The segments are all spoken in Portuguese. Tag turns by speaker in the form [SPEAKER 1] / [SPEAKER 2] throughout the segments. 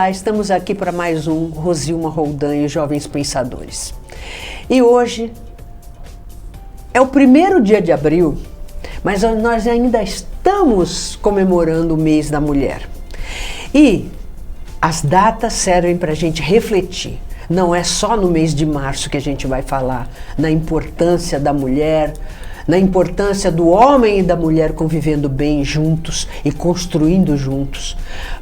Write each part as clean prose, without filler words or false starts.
[SPEAKER 1] Olá, estamos aqui para mais um Rosilma Roldan e Jovens Pensadores. E hoje é o primeiro dia de abril, mas nós ainda estamos comemorando o mês da mulher. E as datas servem para a gente refletir. Não é só no mês de março que a gente vai falar na importância da mulher, na importância do homem e da mulher convivendo bem juntos e construindo juntos.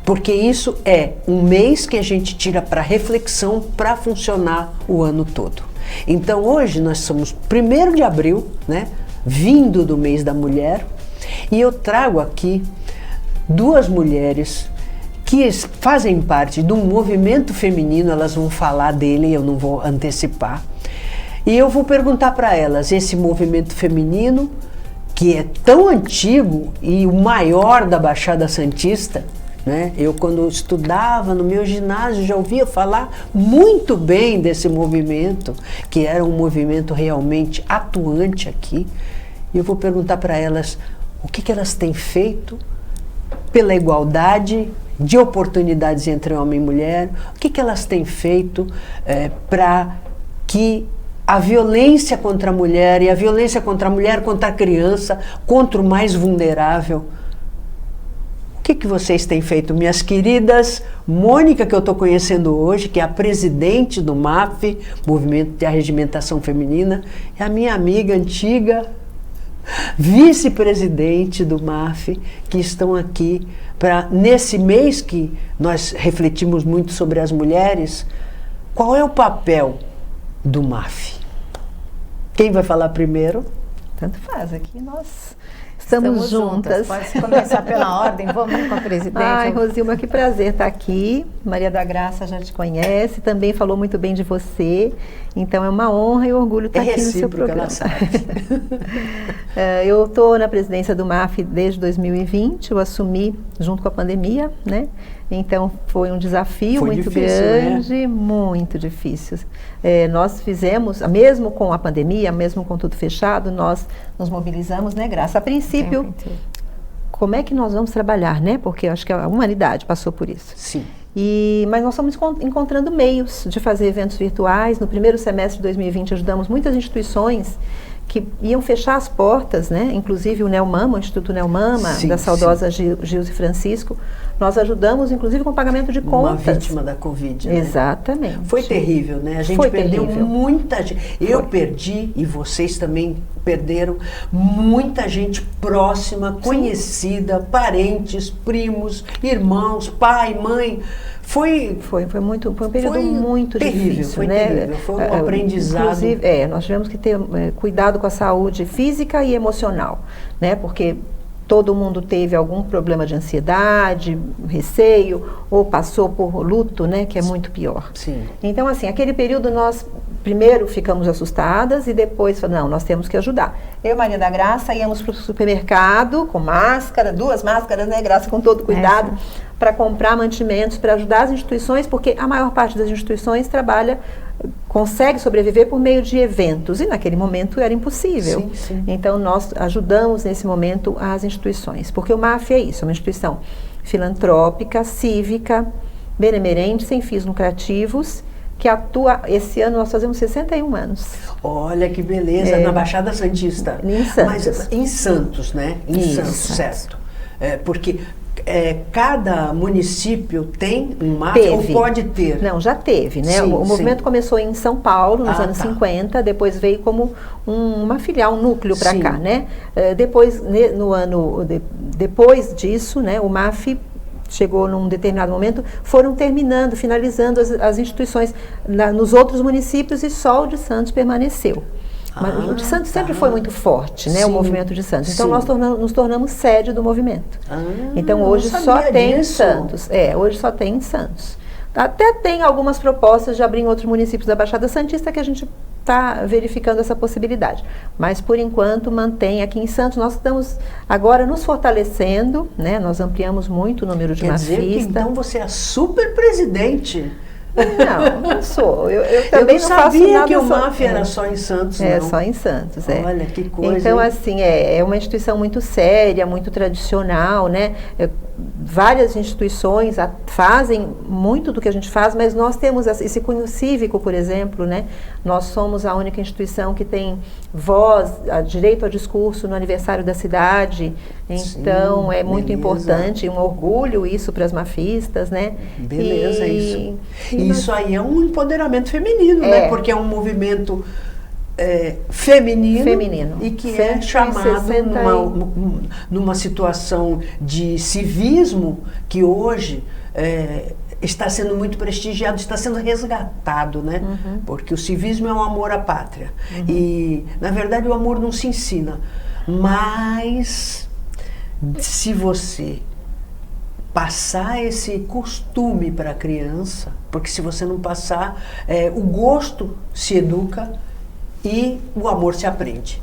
[SPEAKER 1] Porque isso é um mês que a gente tira para reflexão para funcionar o ano todo. Então hoje nós somos 1º de abril, né? Vindo do mês da mulher, e eu trago aqui duas mulheres que fazem parte de um movimento feminino. Elas vão falar dele, eu não vou antecipar. E eu vou perguntar para elas, esse movimento feminino, que é tão antigo e o maior da Baixada Santista, né? Eu, quando estudava no meu ginásio, já ouvia falar muito bem desse movimento, que era um movimento realmente atuante aqui. E eu vou perguntar para elas o que elas têm feito pela igualdade de oportunidades entre homem e mulher, o que elas têm feito para que a violência contra a mulher e a violência contra a mulher, contra a criança, contra o mais vulnerável. O que vocês têm feito, minhas queridas? Mônica, que eu estou conhecendo hoje, que é a presidente do MAF, Movimento de Arregimentação Feminina, é a minha amiga antiga, vice-presidente do MAF, que estão aqui para, nesse mês que nós refletimos muito sobre as mulheres, qual é o papel do MAF? Quem vai falar primeiro?
[SPEAKER 2] Tanto faz, aqui nós estamos juntas.
[SPEAKER 3] Pode começar pela ordem, vamos com a presidente.
[SPEAKER 2] Ai, Rosilma, que prazer estar aqui. Maria da Graça já te conhece, também falou muito bem de você. Então é uma honra e orgulho estar aqui no seu programa.
[SPEAKER 1] Ela sabe.
[SPEAKER 2] Eu estou na presidência do MAF desde 2020, eu assumi junto com a pandemia, né? Então foi um desafio muito grande, né? Muito difícil. Nós fizemos, mesmo com a pandemia, mesmo com tudo fechado, nós nos mobilizamos, né, Graça? A princípio, como é que nós vamos trabalhar, né? Porque eu acho que a humanidade passou por isso.
[SPEAKER 1] Sim.
[SPEAKER 2] Mas nós estamos encontrando meios de fazer eventos virtuais. No primeiro semestre de 2020 ajudamos muitas instituições que iam fechar as portas, né? Inclusive o Neomama, o Instituto Neomama, da saudosa Gilze Francisco. Nós ajudamos, inclusive, com o pagamento de contas.
[SPEAKER 1] Uma vítima da Covid, né?
[SPEAKER 2] Exatamente.
[SPEAKER 1] Foi terrível, né? A gente perdeu muita gente. Eu perdi, e vocês também perderam, muita gente próxima, conhecida, parentes, primos, irmãos, pai, mãe. Foi um período muito difícil, foi
[SPEAKER 2] né?
[SPEAKER 1] Terrível, foi um aprendizado.
[SPEAKER 2] Inclusive, nós tivemos que ter cuidado com a saúde física e emocional, né? Porque todo mundo teve algum problema de ansiedade, receio, ou passou por luto, né? Que é muito pior.
[SPEAKER 1] Sim.
[SPEAKER 2] Então, assim, aquele período nós primeiro ficamos assustadas e depois falamos, não, nós temos que ajudar. Eu e Maria da Graça íamos para o supermercado com máscara, 2 máscaras, né, Graça, com todo cuidado, para comprar mantimentos, para ajudar as instituições, porque a maior parte das instituições consegue sobreviver por meio de eventos, e naquele momento era impossível.
[SPEAKER 1] Sim, sim.
[SPEAKER 2] Então nós ajudamos nesse momento as instituições, porque o MAF é isso, é uma instituição filantrópica, cívica, benemerente, sem fins lucrativos, que atua, esse ano nós fazemos 61 anos.
[SPEAKER 1] Olha que beleza, na Baixada Santista.
[SPEAKER 2] Em Santos.
[SPEAKER 1] Mas em Santos, né? Em Santos, certo. Porque cada município tem um MAF, ou pode ter?
[SPEAKER 2] Não, já teve, né?
[SPEAKER 1] Sim,
[SPEAKER 2] o movimento começou em São Paulo, nos anos 50, depois veio como uma filial, um núcleo para cá, né? Depois, depois disso, né, o MAF chegou num determinado momento, foram finalizando as instituições nos outros municípios, e só o de Santos permaneceu. Mas o de Santos sempre foi muito forte, né? Sim, o movimento de Santos. Então nós nos tornamos sede do movimento. Então hoje só tem em Santos. Hoje só tem em Santos. Até tem algumas propostas de abrir em outros municípios da Baixada Santista, que a gente está verificando essa possibilidade. Mas, por enquanto, mantém aqui em Santos. Nós estamos agora nos fortalecendo, né? Nós ampliamos muito o número de mafistas.
[SPEAKER 1] Quer dizer que, então, você é super presidente.
[SPEAKER 2] Não sou. Eu também
[SPEAKER 1] não
[SPEAKER 2] faço
[SPEAKER 1] sabia
[SPEAKER 2] nada
[SPEAKER 1] que o MAF era só em Santos, não.
[SPEAKER 2] É, só em Santos,
[SPEAKER 1] Olha, que coisa.
[SPEAKER 2] Então,
[SPEAKER 1] hein?
[SPEAKER 2] assim, é uma instituição muito séria, muito tradicional, né? várias instituições fazem muito do que a gente faz, mas nós temos esse cunho cívico, por exemplo, né? Nós somos a única instituição que tem voz, direito ao discurso no aniversário da cidade, então é muito importante, um orgulho isso para as mafistas, né?
[SPEAKER 1] Beleza, isso. E isso aí é um empoderamento feminino, né? Porque é um movimento feminino e que é chamado numa situação de civismo que hoje está sendo muito prestigiado, está sendo resgatado, né? Porque o civismo é um amor à pátria. E, na verdade, o amor não se ensina. Mas, se você passar esse costume para a criança, porque se você não passar, o gosto se educa e o amor se aprende.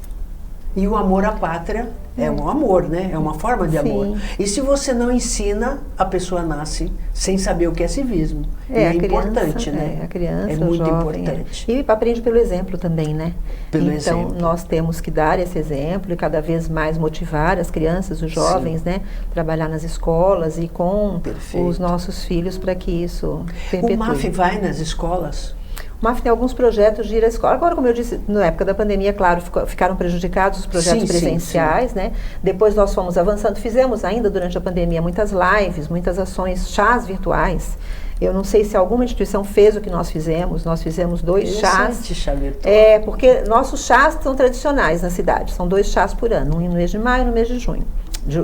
[SPEAKER 1] E o amor à pátria é um amor, né? É uma forma de amor. E se você não ensina, a pessoa nasce sem saber o que é civismo. É importante, né?
[SPEAKER 2] A criança,
[SPEAKER 1] é muito
[SPEAKER 2] jovem,
[SPEAKER 1] importante.
[SPEAKER 2] E aprende pelo exemplo também, né?
[SPEAKER 1] Pelo
[SPEAKER 2] então,
[SPEAKER 1] exemplo.
[SPEAKER 2] Nós temos que dar esse exemplo e cada vez mais motivar as crianças, os jovens, né? Trabalhar nas escolas e com os nossos filhos para que isso perpetue.
[SPEAKER 1] O MAF vai nas escolas?
[SPEAKER 2] O MAF tem alguns projetos de ir à escola. Agora, como eu disse, na época da pandemia, claro, ficaram prejudicados os projetos presenciais, né? Depois nós fomos avançando, fizemos ainda durante a pandemia muitas lives, muitas ações, chás virtuais. Eu não sei se alguma instituição fez o que nós fizemos 2 chás.
[SPEAKER 1] Chá virtual.
[SPEAKER 2] Porque nossos chás são tradicionais na cidade, são 2 chás por ano, um no mês de maio e no mês de junho.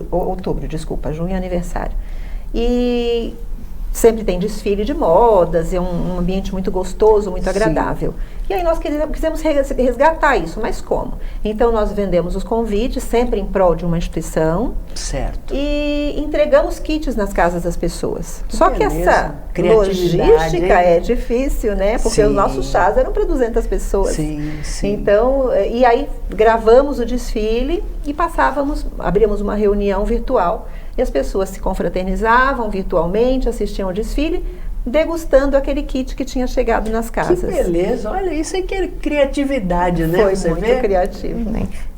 [SPEAKER 2] Outubro, desculpa, junho é aniversário. E sempre tem desfile de modas, é um ambiente muito gostoso, muito agradável. E aí nós quisemos resgatar isso, mas como? Então nós vendemos os convites, sempre em prol de uma instituição.
[SPEAKER 1] Certo.
[SPEAKER 2] E entregamos kits nas casas das pessoas. Só que
[SPEAKER 1] beleza.
[SPEAKER 2] essa logística é difícil, né? Porque os nossos chás eram para 200 pessoas.
[SPEAKER 1] Sim.
[SPEAKER 2] Então, e aí gravamos o desfile e abríamos uma reunião virtual. E as pessoas se confraternizavam virtualmente, assistiam ao desfile, degustando aquele kit que tinha chegado nas casas.
[SPEAKER 1] Que beleza, olha, isso aí que é criatividade, né?
[SPEAKER 2] Foi muito criativo.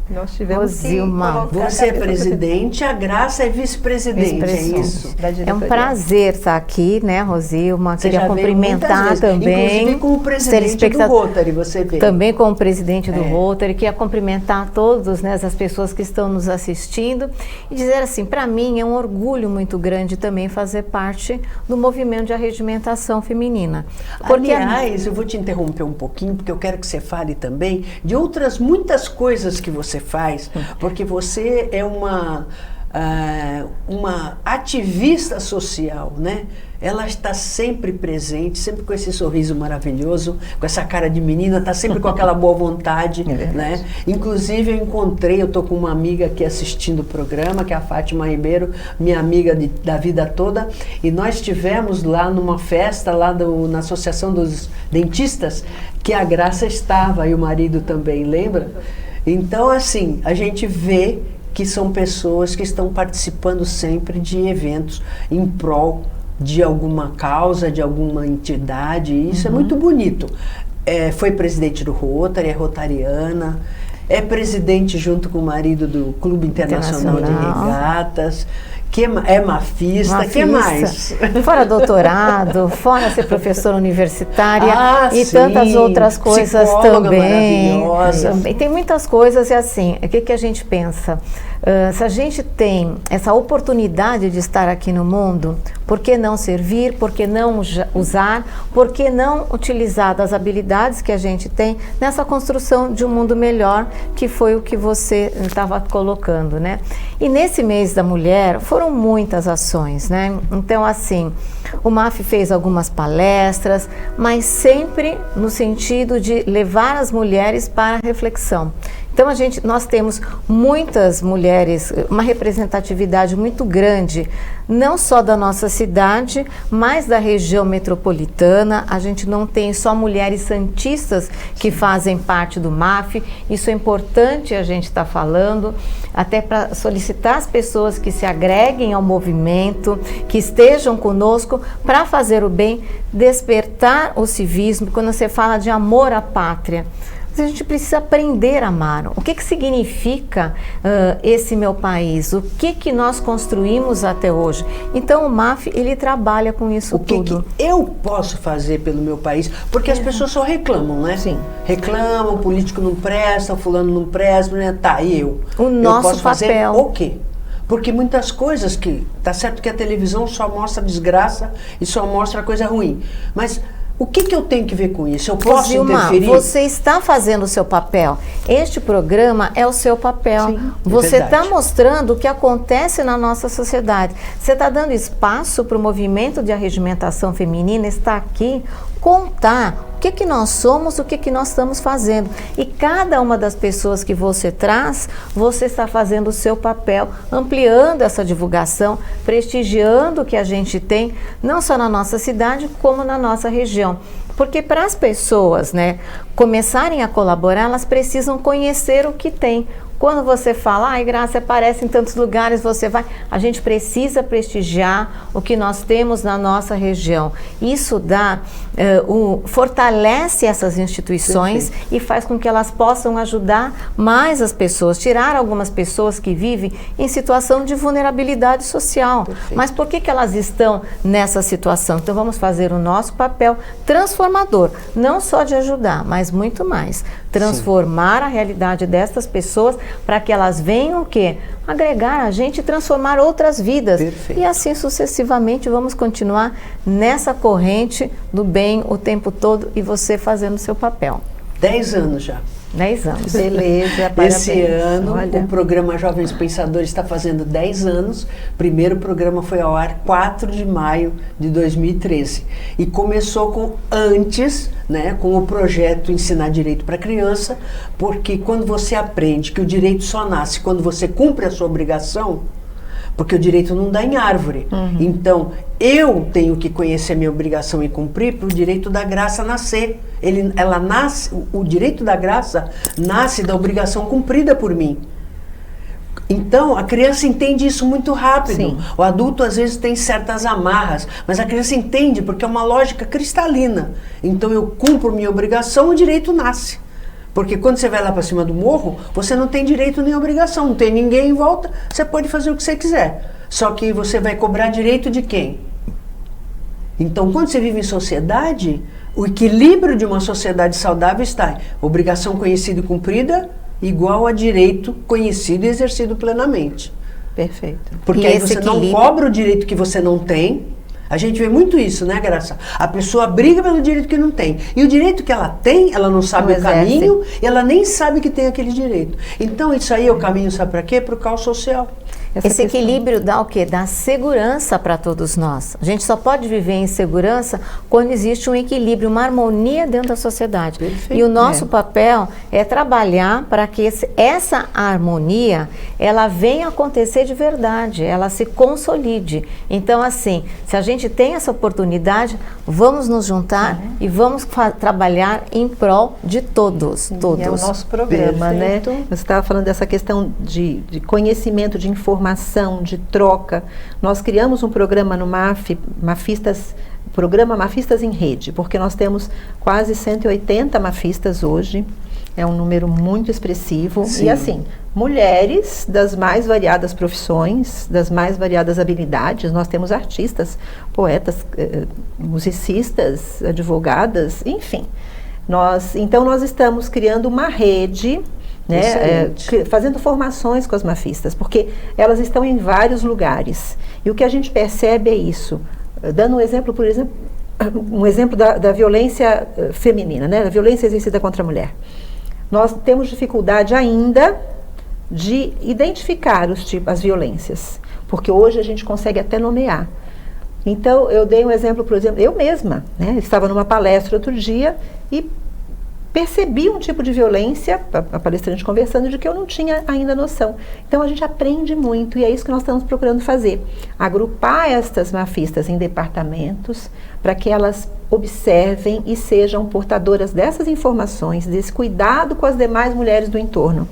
[SPEAKER 2] Nós tivemos
[SPEAKER 3] Rosilma,
[SPEAKER 1] você é presidente, a Graça é vice-presidente, é isso?
[SPEAKER 3] É um prazer estar aqui, né, Rosilma?
[SPEAKER 1] Você
[SPEAKER 3] queria cumprimentar também.
[SPEAKER 1] Inclusive com o presidente do Rotary, você veio.
[SPEAKER 3] Também com o presidente do Rotary, queria cumprimentar todos, né, as pessoas que estão nos assistindo e dizer assim, para mim é um orgulho muito grande também fazer parte do movimento de arregimentação feminina.
[SPEAKER 1] Porque, aliás, eu vou te interromper um pouquinho, porque eu quero que você fale também de outras muitas coisas que você faz, porque você é uma ativista social, né? Ela está sempre presente, sempre com esse sorriso maravilhoso, com essa cara de menina, está sempre com aquela boa vontade, né? Inclusive eu estou com uma amiga aqui assistindo o programa, que é a Fátima Ribeiro, minha amiga da vida toda, e nós estivemos lá numa festa, lá na Associação dos Dentistas, que a Graça estava, e o marido também, lembra? Então, assim, a gente vê que são pessoas que estão participando sempre de eventos em prol de alguma causa, de alguma entidade, e isso é muito bonito. Foi presidente do Rotary, é rotariana, é presidente junto com o marido do Clube Internacional de Regatas, que é mafista, que mais?
[SPEAKER 3] Fora doutorado, fora ser professora universitária e tantas outras coisas também. Tem muitas coisas e assim, o que a gente pensa? Se a gente tem essa oportunidade de estar aqui no mundo, por que não servir, por que não usar, por que não utilizar das habilidades que a gente tem nessa construção de um mundo melhor, que foi o que você estava colocando, né? E nesse mês da mulher foram muitas ações, né? Então, assim, o MAF fez algumas palestras, mas sempre no sentido de levar as mulheres para a reflexão. Então, nós temos muitas mulheres, uma representatividade muito grande, não só da nossa cidade, mas da região metropolitana. A gente não tem só mulheres santistas que fazem parte do MAF. Isso é importante a gente estar falando, até para solicitar as pessoas que se agreguem ao movimento, que estejam conosco para fazer o bem, despertar o civismo. Quando você fala de amor à pátria, mas a gente precisa aprender a amar. O que significa esse meu país? O que nós construímos até hoje? Então o MAF, ele trabalha com isso tudo.
[SPEAKER 1] O que eu posso fazer pelo meu país? Porque as pessoas só reclamam, né?
[SPEAKER 2] Sim.
[SPEAKER 1] Reclamam, o político não presta, o fulano não presta, né? Tá, e eu?
[SPEAKER 3] O nosso
[SPEAKER 1] posso fazer
[SPEAKER 3] papel.
[SPEAKER 1] O quê? Porque muitas coisas que... Tá certo que a televisão só mostra desgraça e só mostra coisa ruim. Mas o que eu tenho que ver com isso? Eu posso
[SPEAKER 3] Zilma,
[SPEAKER 1] interferir?
[SPEAKER 3] Você está fazendo o seu papel. Este programa é o seu papel.
[SPEAKER 2] Sim,
[SPEAKER 3] você está
[SPEAKER 1] verdade.
[SPEAKER 3] mostrando o que acontece na nossa sociedade. Você está dando espaço para o movimento de arregimentação feminina estar aqui, contar o que nós somos, o que nós estamos fazendo. E cada uma das pessoas que você traz, você está fazendo o seu papel, ampliando essa divulgação, prestigiando o que a gente tem, não só na nossa cidade, como na nossa região. Porque para as pessoas, né, começarem a colaborar, elas precisam conhecer o que tem. Quando você fala, ai, Graça, aparece em tantos lugares, você vai... A gente precisa prestigiar o que nós temos na nossa região. Isso dá, fortalece essas instituições. Perfeito. E faz com que elas possam ajudar mais as pessoas, tirar algumas pessoas que vivem em situação de vulnerabilidade social. Perfeito. Mas por que elas estão nessa situação? Então vamos fazer o nosso papel transformador, não só de ajudar, mas muito mais. Transformar Sim. a realidade destas pessoas para que elas venham o quê? Agregar a gente e transformar outras vidas. Perfeito. E assim sucessivamente vamos continuar nessa corrente do bem o tempo todo e você fazendo o seu papel.
[SPEAKER 1] 10 anos já.
[SPEAKER 3] 10 anos.
[SPEAKER 2] Beleza, parabéns.
[SPEAKER 1] Esse ano,
[SPEAKER 2] Olha.
[SPEAKER 1] o programa Jovens Pensadores está fazendo 10 anos. O primeiro programa foi ao ar 4 de maio de 2013. E começou com o projeto Ensinar Direito para Criança, porque quando você aprende que o direito só nasce quando você cumpre a sua obrigação, porque o direito não dá em árvore. Uhum. Então, eu tenho que conhecer a minha obrigação e cumprir para o direito da graça nascer. Ela nasce, o direito da graça nasce da obrigação cumprida por mim. Então, a criança entende isso muito rápido. Sim. O adulto, às vezes, tem certas amarras, mas a criança entende porque é uma lógica cristalina. Então, eu cumpro minha obrigação, o direito nasce. Porque quando você vai lá para cima do morro, você não tem direito nem obrigação, não tem ninguém em volta, você pode fazer o que você quiser. Só que você vai cobrar direito de quem? Então, quando você vive em sociedade, o equilíbrio de uma sociedade saudável está em obrigação conhecida e cumprida igual a direito conhecido e exercido plenamente.
[SPEAKER 2] Perfeito.
[SPEAKER 1] Porque aí você não cobra o direito que você não tem. A gente vê muito isso, né, Graça? A pessoa briga pelo direito que não tem. E o direito que ela tem, ela não sabe o caminho, e ela nem sabe que tem aquele direito. Então, isso aí é o caminho, sabe para quê? Para o caos social.
[SPEAKER 3] Esse equilíbrio dá o quê? Dá segurança para todos nós. A gente só pode viver em segurança quando existe um equilíbrio, uma harmonia dentro da sociedade. Perfeito. E o nosso papel é trabalhar para que essa harmonia, ela venha acontecer de verdade, ela se consolide. Então, assim, se a gente tem essa oportunidade, vamos nos juntar e vamos trabalhar em prol de todos. Todos.
[SPEAKER 2] É o nosso programa, Perfeito. Né? Você estava falando dessa questão de conhecimento, de informação, de troca. Nós criamos um programa no MAF, programa Mafistas em Rede, porque nós temos quase 180 mafistas hoje. É um número muito expressivo. Sim. E assim, mulheres das mais variadas profissões, das mais variadas habilidades. Nós temos artistas, poetas, musicistas, advogadas, enfim. Então nós estamos criando uma rede, né, fazendo formações com as mafistas, porque elas estão em vários lugares. E o que a gente percebe é isso. Dando um exemplo, por exemplo, da violência feminina, né, da violência exercida contra a mulher. Nós temos dificuldade ainda de identificar as violências, porque hoje a gente consegue até nomear. Então, eu dei um exemplo, por exemplo, eu mesma, né, estava numa palestra outro dia e percebi um tipo de violência, a palestrante conversando, de que eu não tinha ainda noção. Então, a gente aprende muito e é isso que nós estamos procurando fazer. Agrupar estas mafistas em departamentos para que elas observem e sejam portadoras dessas informações, desse cuidado com as demais mulheres do entorno.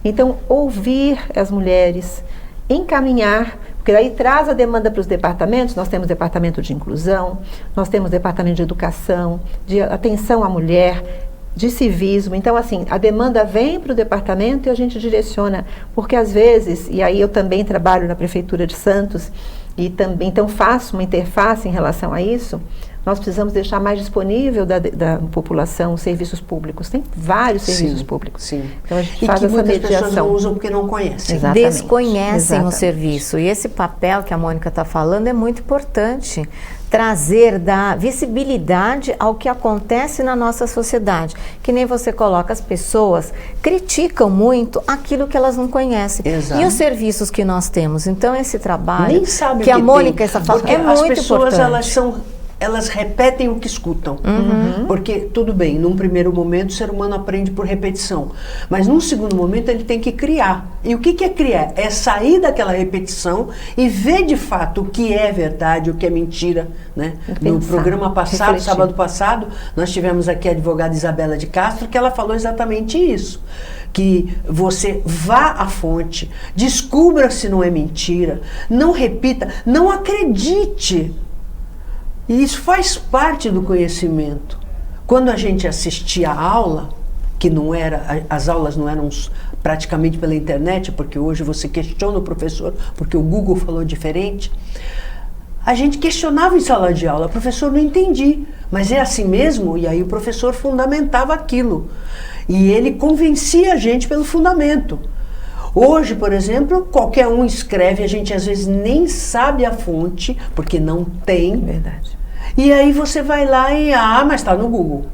[SPEAKER 2] Então, ouvir as mulheres, encaminhar, porque daí traz a demanda para os departamentos. Nós temos departamento de inclusão, nós temos departamento de educação, de atenção à mulher, de civismo. Então, assim, a demanda vem para o departamento e a gente direciona, porque às vezes, e aí eu também trabalho na Prefeitura de Santos, e também, então faço uma interface em relação a isso, nós precisamos deixar mais disponível da população os serviços públicos. Tem vários serviços públicos.
[SPEAKER 1] Sim.
[SPEAKER 2] Então a gente
[SPEAKER 1] e
[SPEAKER 2] faz
[SPEAKER 1] que
[SPEAKER 2] essa
[SPEAKER 1] muitas
[SPEAKER 2] mediação.
[SPEAKER 1] pessoas não usam porque não conhecem.
[SPEAKER 2] Exatamente.
[SPEAKER 3] Desconhecem o serviço. E esse papel que a Mônica está falando é muito importante. Trazer, dar visibilidade ao que acontece na nossa sociedade. Que nem você coloca, as pessoas criticam muito aquilo que elas não conhecem.
[SPEAKER 1] Exato.
[SPEAKER 3] E os serviços que nós temos. Então, esse trabalho
[SPEAKER 1] Nem sabe
[SPEAKER 3] que a Mônica está falando é muito
[SPEAKER 1] as pessoas,
[SPEAKER 3] importante.
[SPEAKER 1] Elas repetem o que escutam. Porque, tudo bem, num primeiro momento o ser humano aprende por repetição. Mas num segundo momento ele tem que criar. E o que é criar? É sair daquela repetição e ver de fato o que é verdade, o que é mentira. Né? No programa passado, refletir. Sábado passado, nós tivemos aqui a advogada Isabela de Castro, que ela falou exatamente isso. Que você vá à fonte, descubra se não é mentira, não repita, não acredite. E isso faz parte do conhecimento. Quando a gente assistia a aula, que não era, as aulas não eram praticamente pela internet, porque hoje você questiona o professor, porque o Google falou diferente, a gente questionava em sala de aula, professor, não entendi, mas é assim mesmo? E aí o professor fundamentava aquilo. E ele convencia a gente pelo fundamento. Hoje, por exemplo, qualquer um escreve, a gente às vezes nem sabe a fonte, porque não tem.
[SPEAKER 2] Verdade.
[SPEAKER 1] E aí você vai lá e, mas está no Google.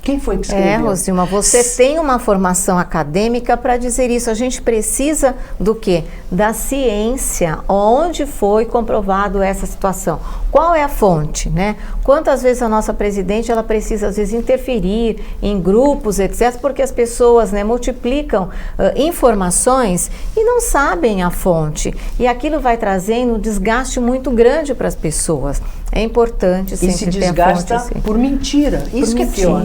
[SPEAKER 1] Quem foi que escreveu?
[SPEAKER 3] Rosilma, você tem uma formação acadêmica para dizer isso. A gente precisa do quê? Da ciência. Onde foi comprovado essa situação? Qual é a fonte, né? Quantas vezes a nossa presidente, ela precisa, às vezes, interferir em grupos, etc., porque as pessoas, né, multiplicam informações e não sabem a fonte. E aquilo vai trazendo um desgaste muito grande para as pessoas. É importante sempre
[SPEAKER 1] ter a fonte. E se desgasta por mentira. Isso que é pior.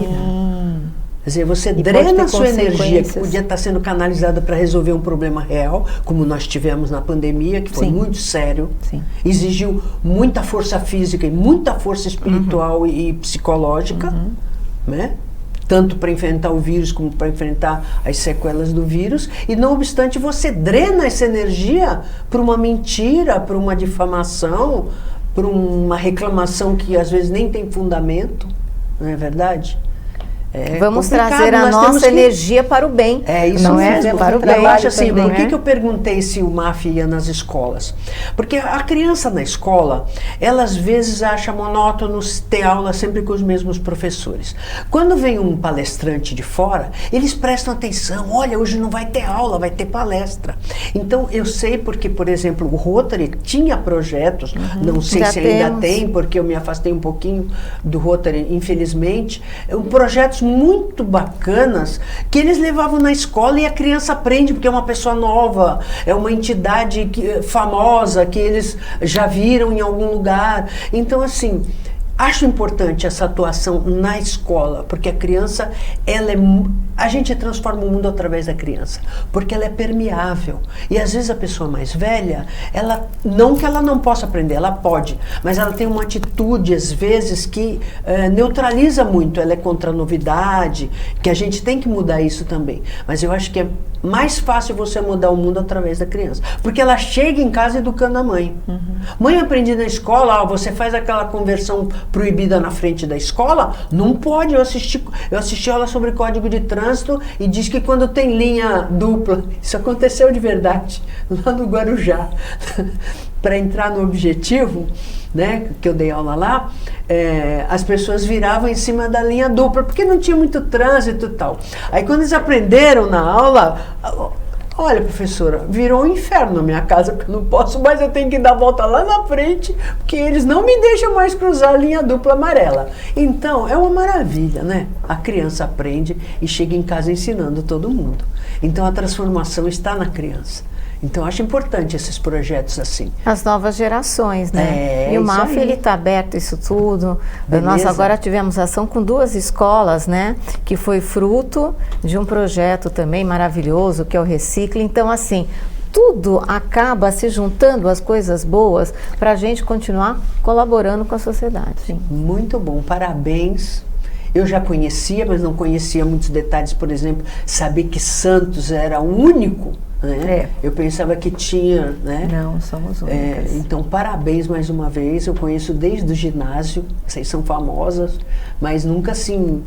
[SPEAKER 1] Quer dizer, você drena a sua energia que podia estar sendo canalizada para resolver um problema real, como nós tivemos na pandemia, que foi muito sério. Sim. Exigiu muita força física e muita força espiritual e psicológica, né? Tanto para enfrentar o vírus como para enfrentar as sequelas do vírus. E, não obstante, você drena essa energia para uma mentira, para uma difamação, para uma reclamação que às vezes nem tem fundamento, não é verdade?
[SPEAKER 3] Vamos trazer a nossa energia para o bem.
[SPEAKER 1] É isso
[SPEAKER 3] não
[SPEAKER 1] mesmo.
[SPEAKER 3] É? Para o bem.
[SPEAKER 1] Eu acho assim, por que eu perguntei se o MAF ia nas escolas? Porque a criança na escola, ela às vezes acha monótono ter aula sempre com os mesmos professores. Quando vem um palestrante de fora, eles prestam atenção. Olha, hoje não vai ter aula, vai ter palestra. Então, eu sei porque, por exemplo, o Rotary tinha projetos, não sei se ainda tem, porque eu me afastei um pouquinho do Rotary, infelizmente, projetos muito bacanas que eles levavam na escola e a criança aprende porque é uma pessoa nova, é uma entidade famosa que eles já viram em algum lugar. Então, assim, acho importante essa atuação na escola, porque a criança, a gente transforma o mundo através da criança, porque ela é permeável. E às vezes a pessoa mais velha, não que ela não possa aprender, ela pode, mas ela tem uma atitude, às vezes, que neutraliza muito, ela é contra a novidade, que a gente tem que mudar isso também. Mas eu acho que é mais fácil você mudar o mundo através da criança, porque ela chega em casa educando a mãe. Mãe, aprendi na escola, você faz aquela conversão proibida na frente da escola, não pode. Eu assisti aula sobre código de trânsito e diz que quando tem linha dupla, isso aconteceu de verdade, lá no Guarujá, para entrar no objetivo, né, que eu dei aula lá, as pessoas viravam em cima da linha dupla, porque não tinha muito trânsito e tal. Aí quando eles aprenderam na aula, olha, professora, virou um inferno na minha casa, porque eu não posso mais, eu tenho que dar a volta lá na frente, porque eles não me deixam mais cruzar a linha dupla amarela. Então, é uma maravilha, né? A criança aprende e chega em casa ensinando todo mundo. Então, a transformação está na criança. Então, acho importante esses projetos assim.
[SPEAKER 3] As novas gerações, né? E o MAF, ele está aberto a isso tudo. Beleza. Nós agora tivemos ação com 2 escolas, né? Que foi fruto de um projeto também maravilhoso, que é o Recicle. Então, assim, tudo acaba se juntando, as coisas boas, para a gente continuar colaborando com a sociedade.
[SPEAKER 1] Sim. Muito bom, parabéns. eu já conhecia, mas não conhecia muitos detalhes, por exemplo, saber que Santos era o único, né? Eu pensava que tinha, né?
[SPEAKER 2] Não, somos únicas.
[SPEAKER 1] Então, parabéns mais uma vez, eu conheço desde o ginásio, vocês são famosas, mas nunca assim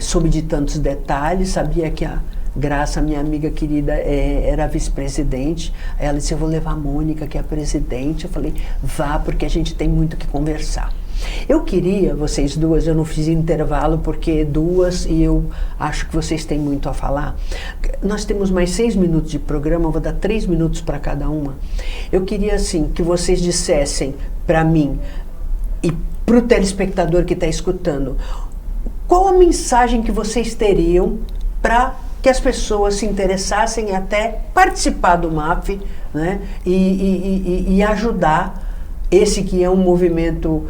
[SPEAKER 1] soube de tantos detalhes, sabia que a Graça, minha amiga querida, era vice-presidente. Ela disse, eu vou levar a Mônica, que é a presidente. Eu falei, vá, porque a gente tem muito que conversar. Eu queria, vocês duas, eu não fiz intervalo, porque duas, e eu acho que vocês têm muito a falar. Nós temos mais 6 minutos de programa, eu vou dar 3 minutos para cada uma. Eu queria, assim, que vocês dissessem para mim e para o telespectador que está escutando, qual a mensagem que vocês teriam para que as pessoas se interessassem em até participar do MAF, né? E ajudar esse que é um movimento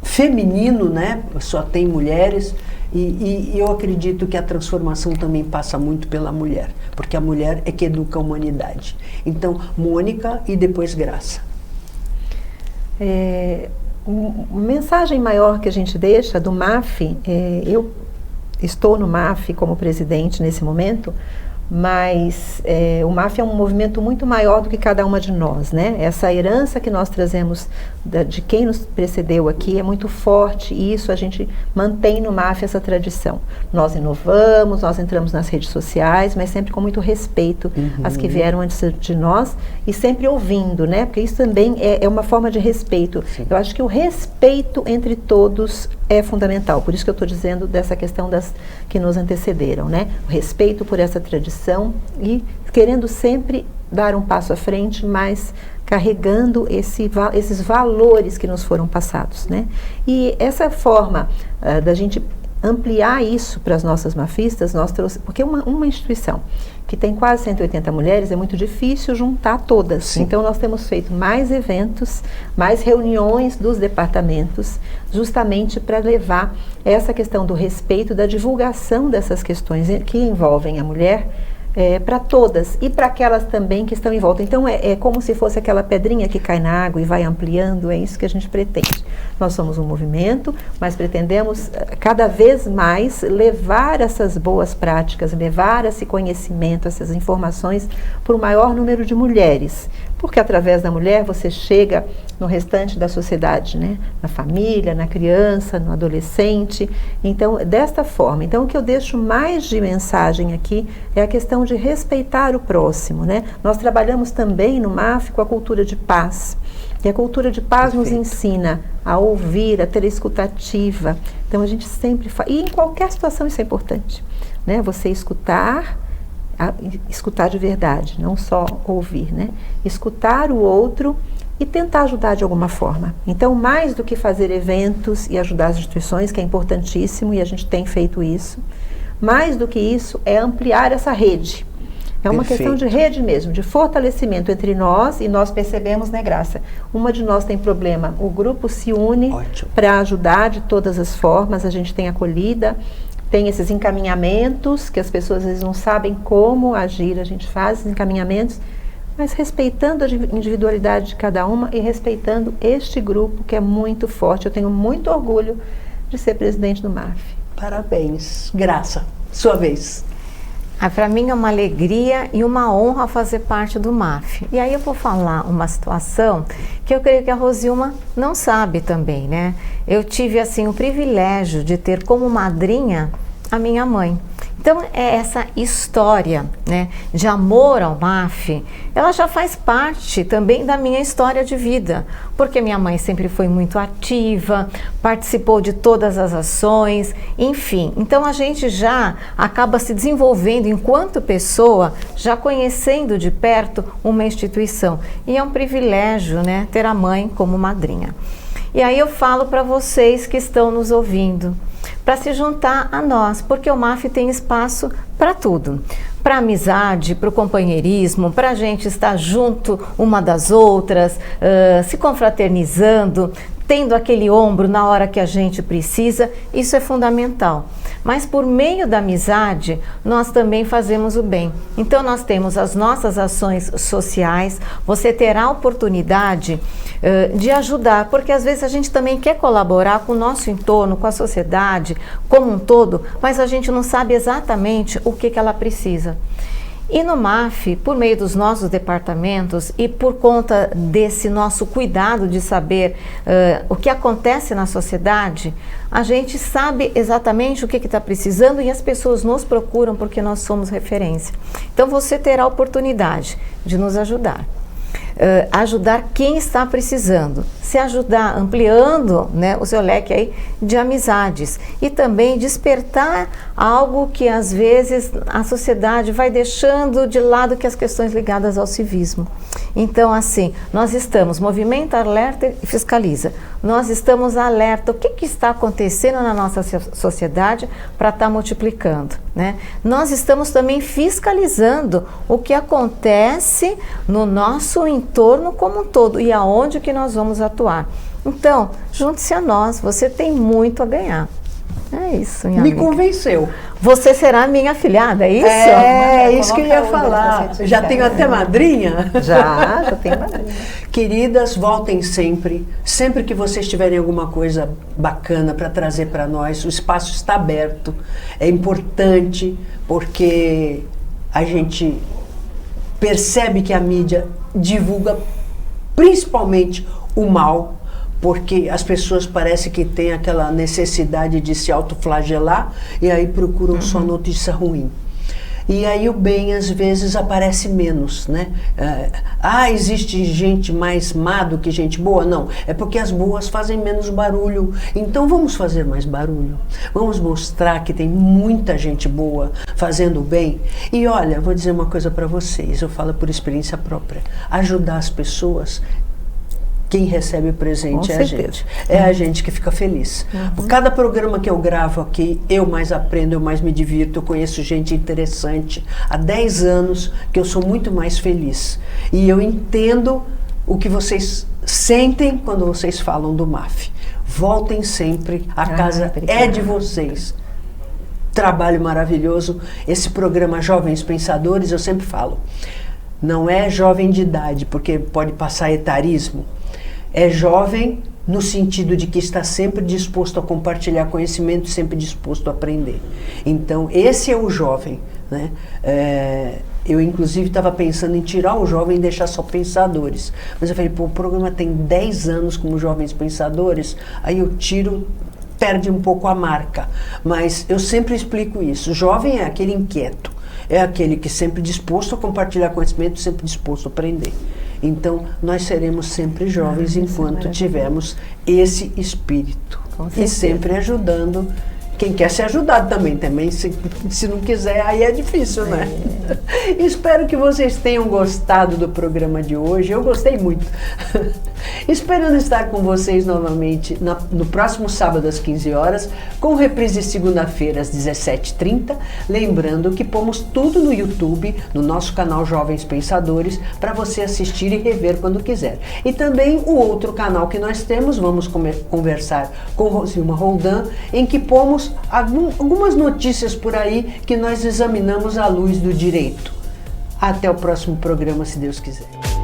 [SPEAKER 1] feminino, né? Só tem mulheres, e eu acredito que a transformação também passa muito pela mulher, porque a mulher é que educa a humanidade. Então, Mônica e depois Graça.
[SPEAKER 2] Mensagem maior que a gente deixa do MAF, eu estou no MAF como presidente nesse momento, mas o MAF é um movimento muito maior do que cada uma de nós, né? Essa herança que nós trazemos de quem nos precedeu aqui é muito forte, e isso a gente mantém no MAF, essa tradição. Nós inovamos, nós entramos nas redes sociais, mas sempre com muito respeito às que vieram antes de nós, e sempre ouvindo, né? Porque isso também é uma forma de respeito. Sim. Eu acho que o respeito entre todos é fundamental, por isso que eu estou dizendo dessa questão das que nos antecederam, né? O respeito por essa tradição e querendo sempre dar um passo à frente, mas carregando esses valores que nos foram passados, né? E essa forma da gente ampliar isso para as nossas mafistas, nós trouxemos, porque uma instituição que tem quase 180 mulheres, é muito difícil juntar todas. Sim. Então nós temos feito mais eventos, mais reuniões dos departamentos, justamente para levar essa questão do respeito, da divulgação dessas questões que envolvem a mulher, para todas e para aquelas também que estão em volta. Então é como se fosse aquela pedrinha que cai na água e vai ampliando, é isso que a gente pretende. Nós somos um movimento, mas pretendemos cada vez mais levar essas boas práticas, levar esse conhecimento, essas informações para o maior número de mulheres, porque através da mulher você chega no restante da sociedade, né? Na família, na criança, no adolescente. Então, desta forma. Então, o que eu deixo mais de mensagem aqui é a questão de respeitar o próximo, né? Nós trabalhamos também no MAF com a cultura de paz. E a cultura de paz nos ensina a ouvir, a ter a escutativa. Então, a gente sempre faz. E em qualquer situação isso é importante, né? Você escutar de verdade, não só ouvir, né? Escutar o outro e tentar ajudar de alguma forma. Então, mais do que fazer eventos e ajudar as instituições, que é importantíssimo e a gente tem feito isso, mais do que isso é ampliar essa rede. É uma questão de rede mesmo, de fortalecimento entre nós, e nós percebemos, né, Graça? Uma de nós tem problema, o grupo se une para ajudar de todas as formas, a gente tem acolhida, tem esses encaminhamentos, que as pessoas às vezes não sabem como agir, a gente faz esses encaminhamentos, mas respeitando a individualidade de cada uma e respeitando este grupo que é muito forte. Eu tenho muito orgulho de ser presidente do MAF.
[SPEAKER 1] Parabéns. Graça, sua vez.
[SPEAKER 3] Para mim é uma alegria e uma honra fazer parte do MAF. E aí eu vou falar uma situação que eu creio que a Rosilma não sabe também, né? Eu tive, assim, o privilégio de ter como madrinha a minha mãe. Então, essa história, né, de amor ao MAF, ela já faz parte também da minha história de vida, porque minha mãe sempre foi muito ativa, participou de todas as ações, enfim. Então, a gente já acaba se desenvolvendo enquanto pessoa, já conhecendo de perto uma instituição. E é um privilégio, né, ter a mãe como madrinha. E aí eu falo para vocês que estão nos ouvindo, para se juntar a nós, porque o MAF tem espaço para tudo. Para amizade, para o companheirismo, para a gente estar junto uma das outras, se confraternizando, tendo aquele ombro na hora que a gente precisa, isso é fundamental. Mas por meio da amizade, nós também fazemos o bem. Então nós temos as nossas ações sociais, você terá a oportunidade de ajudar, porque às vezes a gente também quer colaborar com o nosso entorno, com a sociedade como um todo, mas a gente não sabe exatamente o que ela precisa. E no MAF, por meio dos nossos departamentos e por conta desse nosso cuidado de saber o que acontece na sociedade, a gente sabe exatamente o que está precisando e as pessoas nos procuram porque nós somos referência. Então você terá a oportunidade de nos ajudar. Ajudar quem está precisando, se ajudar ampliando, né, o seu leque aí de amizades e também despertar algo que às vezes a sociedade vai deixando de lado, que é as questões ligadas ao civismo. Então, assim, nós estamos, movimenta, alerta e fiscaliza. Nós estamos alerta, o que está acontecendo na nossa sociedade para estar multiplicando, né? Nós estamos também fiscalizando o que acontece no nosso entorno como um todo e aonde que nós vamos atuar. Então, junte-se a nós, você tem muito a ganhar. É isso, minha amiga.
[SPEAKER 1] Me convenceu.
[SPEAKER 3] Você será minha afilhada, é isso?
[SPEAKER 1] É isso que eu ia falar. Já tenho até madrinha?
[SPEAKER 2] Já tenho madrinha.
[SPEAKER 1] Queridas, voltem sempre. Sempre que vocês tiverem alguma coisa bacana para trazer para nós, o espaço está aberto. É importante porque a gente percebe que a mídia divulga principalmente o mal, porque as pessoas parecem que têm aquela necessidade de se autoflagelar e aí procuram só notícia ruim. E aí o bem às vezes aparece menos, né? Existe gente mais má do que gente boa? Não, é porque as boas fazem menos barulho. Então vamos fazer mais barulho. Vamos mostrar que tem muita gente boa fazendo o bem. E olha, vou dizer uma coisa para vocês, eu falo por experiência própria. Ajudar as pessoas, quem recebe o presente é a gente. É a gente que fica feliz. Por cada programa que eu gravo aqui, eu mais aprendo, eu mais me divirto, eu conheço gente interessante. Há 10 anos que eu sou muito mais feliz. E eu entendo o que vocês sentem quando vocês falam do MAF. Voltem sempre, a casa é de vocês. Trabalho maravilhoso. Esse programa Jovens Pensadores, eu sempre falo, não é jovem de idade, porque pode passar etarismo. É jovem no sentido de que está sempre disposto a compartilhar conhecimento, sempre disposto a aprender. Então, esse é o jovem, né? Eu, inclusive, estava pensando em tirar o jovem e deixar só pensadores. Mas eu falei, o programa tem 10 anos como Jovens Pensadores, aí eu tiro, perde um pouco a marca. Mas eu sempre explico isso. O jovem é aquele inquieto, é aquele que sempre disposto a compartilhar conhecimento, sempre disposto a aprender. Então, nós seremos sempre jovens enquanto tivermos esse espírito. E sempre ajudando quem quer ser ajudado também. Se não quiser, aí é difícil, né? Espero que vocês tenham gostado do programa de hoje. Eu gostei muito. Esperando estar com vocês novamente no próximo sábado às 15 horas, com reprise segunda-feira às 17h30. Lembrando que pomos tudo no YouTube, no nosso canal Jovens Pensadores, para você assistir e rever quando quiser. E também o outro canal que nós temos, Vamos Conversar com Rosilma Roldan, em que pomos algumas notícias por aí que nós examinamos à luz do direito. Até o próximo programa, se Deus quiser.